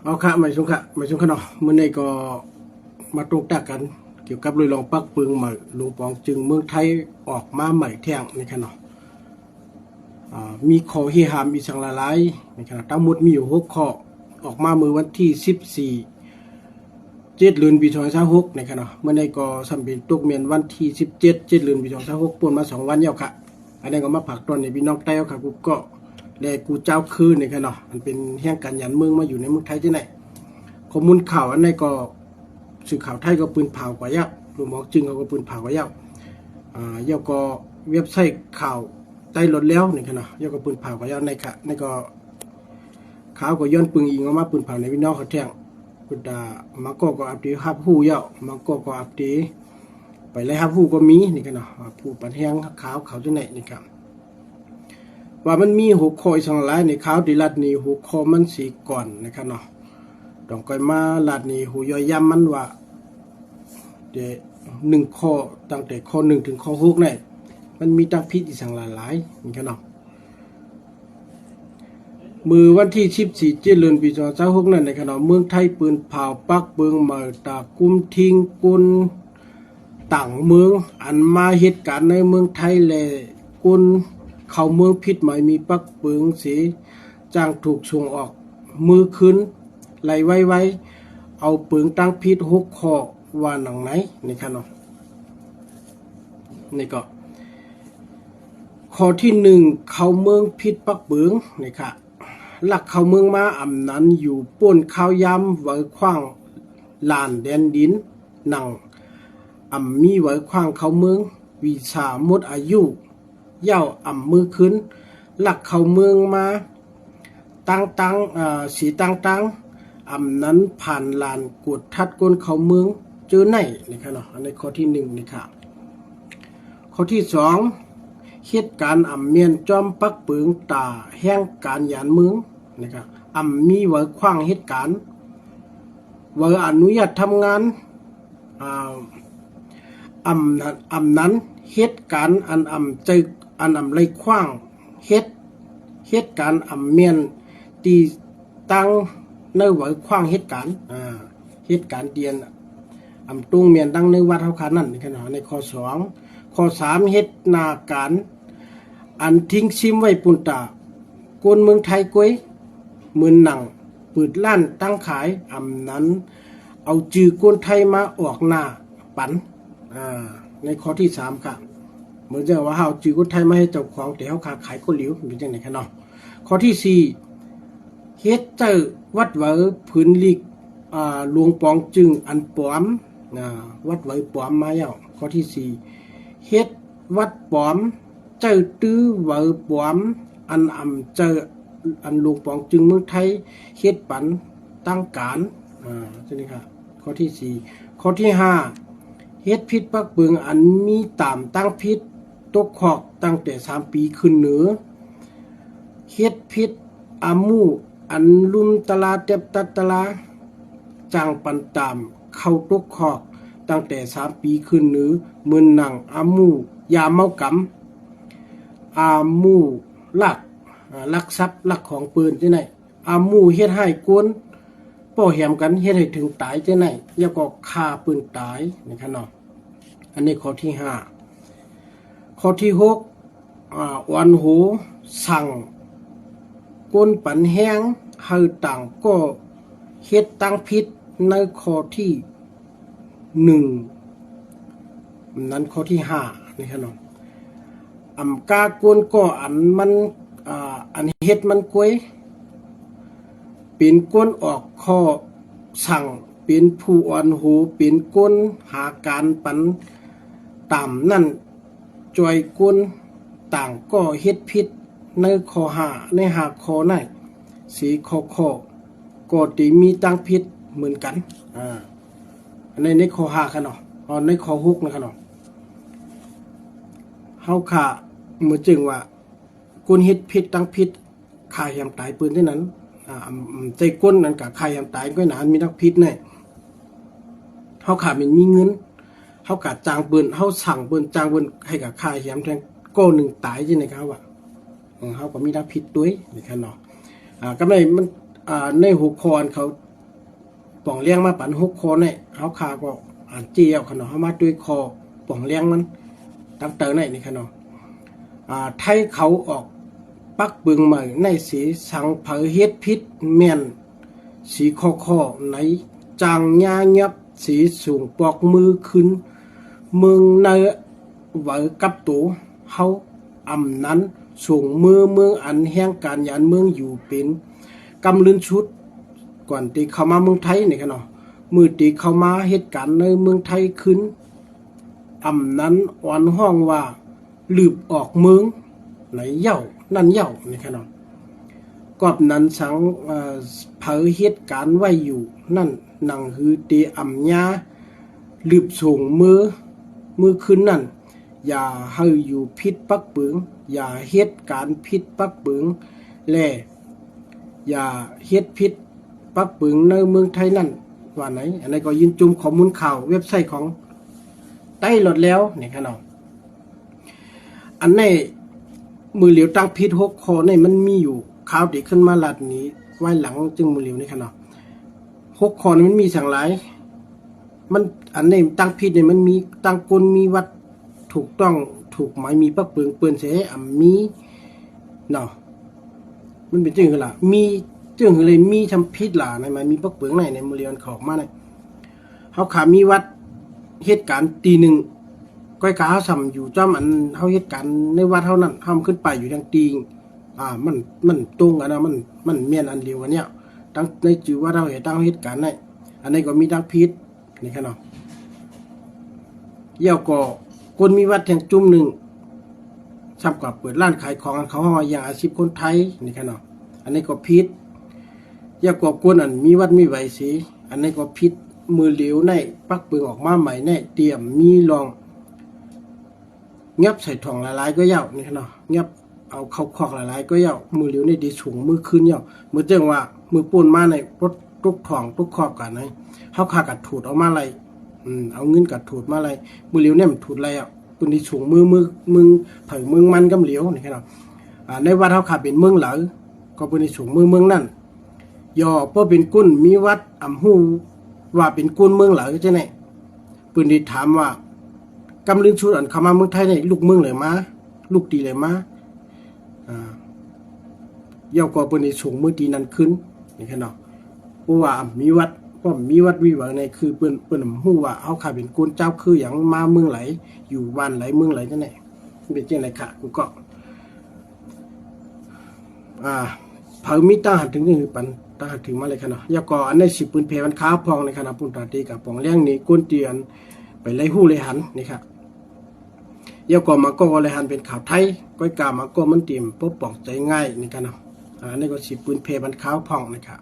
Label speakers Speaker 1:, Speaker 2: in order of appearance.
Speaker 1: เอาค่ะไม่ชงค่ะไม่ชงค่ะเนาะเมื่อในก็มาตรงตากันเกี่ยวกับลุยลองปักปึงใหม่หลวงปองจึงเมืองไทยออกมาใหม่แท่งนี่ค่ะเนาะมีข้อที่ห้ามอีสังหลายนี่ค่ะทั้งหมดมีอยู่6ข้อออกมาเมื่อวันที่14 7 เดือนปี2026นี่ค่ะเนาะเมื่อในก็สำเป็นตกเมียนวันที่17 7 เดือนปี2026ป่นมา2วันแล้วค่ะอันนี้ก็มาผักตอนในพี่น้องใต้ค่ะกูก็ได้กูเจ้าคืนนี่ค่ะเนาะมันเป็นแห่งการยันเมืองมาอยู่ในเมืองไทยที่ไหนข้อมูลข่าวอันนี้ก็สื่อข่าวไทยก็ปืนเผากว่ายักหรือหมอจึงเขาก็ปืนเผากว่ายักเยาก็เว็บไซต์ข่าวใต้รถแล้วนี่ค่ะเนาะเยาก็ปืนเผากว่ายักในค่ะในก็ข่าวก็ย้อนปืนยิงออกมาปืนเผาในพี่น้องเขาแท่งกุดามาก็อัปเดตฮับฮู้เยามาก็อัปเดตไปเลยฮับฮู้ก็มีนี่ค่ะเนาะผู้ปันแห้งข่าวเขาที่ไหนนี่ครับว่ามันมี6ข้ออีก2หลายในข่าวที่รัฐนี่6ข้อมันสิก่อนนะครับเนาะต้องก่อยมาลาดนี่หูย่อยย้ำมันว่าเดี๋ยว1ข้อตั้งแต่ข้อ1ถึงข้อ6เนี่ยมันมีตั้งพิษอีสังหลายนี่ครับเนาะมือวันที่14 7 เดือนปี2026นั่นนะครับเนาะเมืองไทยปืนเผาปักเบิงมาตากุมทิ้งกุนต่างเมืองอันมาเหตุการณ์ในเมืองไทยแลกุนเข้าเมืองพิษหมายมีปักเบิงสีจ้างถูกส่งออกมือคืนไหลไว้เอาปืนตั้งพิษ6ข้อว่าหนังไหนนี่ค่ะเนาะนี่ก็ข้อที่1เข้าเมืองพิษปักเบิงนี่ค่ะหลักเข้าเมืองมาอำนั้นอยู่ป่นข้าวยำไว้ขว้างลานแดนดินหนังมีไว้ขว้างเข้าเมืองวีสาหมดอายุเย้ามือขึ้นหลักเข้าเมืองมาตั้งสีตั้งนั้นผ่านลานกดทัดก้นเข้าเมืองเจอไหนนี่ค่ะเนาะอันนี้ข้อที่1นี่ค่ะข้อที่2เหตุการณ์เมียนจอมปักเปิงตาแห่งการยานเมืองนะครับมีไว้ขว้างเหตุการณ์ไว้อนุญาตทำงานนั้นเหตุการณ์ใจไรขว้างเหตุการณ์เมียนตีตั้งในไว้ขว้างเหตุการณ์เหตุการณ์เตียนตุ้งเมียนตั้งในวัดเฮาคานั่นนี่ค่ะเนาะในข้อ2ข้อ3เหตุนาการทิ้งซิมไว้ปุ่นตากวนเมืองไทยก้วยมือหนังปืดล้านตั้งขายนั้นเอาจือกวนไทยมาออกหน้าปันในข้อที่3ค่ะเหมือนจะว่าเฮาจือกวนไทยมาให้เจ้าของแต่เฮาค้าขายก๋วยเตี๋ยวเป็นจังได๋ค่ะเนาะข้อที่4เฮ็ดเจ้าวัดไว้พื้นลีกหลวงปองจึงปลอมวัดไว้ปลอมมาแล้วข้อที่4เฮ็ดวัดปลอมเจ้าตื้อไว้ปลอมเจ้าหลวงปองจึงเมืองไทยเฮ็ดปันตั้งการใช่มั้ยครับข้อที่4ข้อที่5เฮ็ดพิษปักเปิงมีตามตั้งพิษตกขอกตั้งแต่3ปีขึ้นเหนือเฮ็ดพิษมูลุมตลาเต็บตัดตลาจางปันตามเข้าตกขอกตั้งแต่3ปีขึ้นเหนือมืนหนังมูยาเมากำมูลักทรัพย์ลักของปืนที่ไหนมูเฮ็ดให้กวนป้อแหมกันเฮ็ดให้ถึงตายที่ไหนแล้วก็ฆ่าปืนตายนะครับเนาะอันนี้ข้อที่5ข้อที่6วันโหสั่งกวนปันแห้งให้ต่างก็เฮ็ดตั้งพิษในข้อที่1นั้นข้อที่5นี่ครับเนาะกากวนก็มันเฮ็ดมันกวยเป็นก้นออกข้อสั่งเป็นผู้อ่อนหูเป็นก้นหาการปันตามนั่นจอยก้นต่างก็เฮ็ดพิษในข้อ5ใน5ข้อนั้น4ข้อก็ติมีตั้งพิษเหมือนกันในข้อ5ค่ะเนาะในข้อ6นะครับเนาะเฮาค่ะเมื่อจึงว่าก้นเฮ็ดพิษตั้งพิษฆ่าแหมตายปืนที่นั้นใจก้นนั่นกับใครทำตายก็หนานมีนักพิษแน่เฮาขาดมันมีเงินเฮาขาดจางปืนเฮาสั่งปืนจางปืนให้กับใครแหมแทงก็1ตายจังได๋ครับว่าเฮาก็มีนักพิษด้วยนี่คั่นเนาะก็ได้มันในหัวข้อเขา ป่องเลี้ยงมาปัน6คอเนี่ยเฮาขาก็อ่านจี้เอาขนมเฮามาด้วยคอป่องเลี้ยงมันตั้งเตอในนี่ขนมไทยเขาออกปักปึงใหม่ในสีสังเผยเฮ็ดพิษแม่นสีคอในจางญายับสีสูงปอกมือขึ้นเมืองในไหวกับตัวเฮาอำนั้นสูงมือเมืองอันแห่งการยานเมืองอยู่เป็นกำลืนชุดก่อนตีเข้ามาเมืองไทยนี่ค่ะเนาะมือตีเข้ามาเหตุการณ์ในเมืองไทยขึ้นอำนั้นอ่อนห้องว่าลืบออกเมืองไหนเย่านั่นเย่านี่ค่ะเนาะกอบนั้นสังเผยเหตุการณ์ไว้อยู่นั่นหนังฮือตีอำญาลืบส่งมือขึ้นนั่นอย่าให้อยู่พิษปักปึงอย่าเฮ็ดการพิษปักปึงและอย่าเฮ็ดพิษปักปึงในเมืองไทยนั่นว่าไหนอันนี้ก็ยินจุ่มข้อมูลข่าวเว็บไซต์ของใต้รถแล้วนี่ค่ะเนาะอันนี้มือเหลียวตั้งพิษ6คอนี่มันมีอยู่ข่าวที่ขึ้นมาลัดนี้ไว้หลังจึงมือเหลียวนี่ค่ะเนาะ6คอนี่มันมีสั่งหลายมันอันนี้ตั้งพิษนี่มันมีตั้งกลมีวัดถูกต้องถูกหมายมีปักปึงเปิ้นเสมีเนาะมันเป็นจังคือล่ะมีจังคือเลยมีทำพิษล่ะในหมายมีปักปึงในมือเหลียวเขาออกมาเนี่ยเฮาขามีวัดเหตุการณ์ตีหนึ่งก้อยกาเฮาซ้ำอยู่จ้อมอันเฮาเหตุการณ์ในวัดเฮานั้นเฮาขึ้นไปอยู่ทางตีงมันตรงอันนะมันเมียนอันเดียวกันเนี่ยตั้งในจื่อว่าเราเห็นตั้งเหตุการณ์ได้อันนี้ก็มีตั้งพิษนี่ค่ะเนาะเยี่ยวก็คนมีวัดแห่งจุ่มหนึ่งซ้ำกับเปิดร้านขายของเขาห้อยอย่างอาชีพคนไทยนี่ค่ะเนาะอันนี้ก็พิษเยี่ยวก็คนอันมีวัดมีไหวสีอันนี้ก็พิษมือเหลวในปักปืนออกมาใหม่ในเตรียมมีลองเงียบใส่ถ่องละลายก็เย่านี่ค่ะเนาะเงียบเอาเข้าคอกละลายก็เย่ามือเหลวในดีสูงมือขึ้นเย่ามือเจ้งว่ามือปูนมาในรถตุกถ่องตุกคอกกันนะเฮาขากัดถูดออกมาอะไรเอาเงินกัดถูดมาอะไรมือเหลวเนี่ยมันถูดอะไรอ่ะปืนดีสูงมือเผยมึงมันกำเหลวนี่ค่ะเนาะในวัดเฮาขาเป็นเมืองเหลาก็ปืนดีสูงมือนั่นย่อเพราะเป็นกุ้นมีวัดอำหูว่าเป็นกุ้นเมืองเหลาใช่ไหมปืนดีถามว่ากำลืนชุดอันเข้ามาเมืองไทยเนี่ยลูกเมืองเลยมาลูกตีเลยมาย่อก็ปืนดีสูงมือตีนั้นขึ้นนี่ค่ะเนาะเพราะว่ามีวัดก็มีวัดวิวังในคือเปิ้นฮู้ว่าเฮาขาเป็นกุ้นเจ้าคือหยังมาเมืองไหลอยู่บ้านไหลเมืองไหลจังได๋เป็นจังได๋ค่ะกูก็เผามีตาหันถึงคือปันตาหันถึงมาเลยค่ะเนาะย่อก็อันนี้สิปืนเพมันค้าพองในคณะปุ่นตาตีกับปองเลี้ยงนี่กุ้นเตียนไปไล่ฮู้เลยหันนี่ค่ะย่อก็มาก็เลยหันเป็นข่าวไทยก้อยกามาก็มันเตรียมปกป้องใจง่ายนี่ค่ะเนาะอันนี้ก็สิปืนเพมันค้าพองนะครับ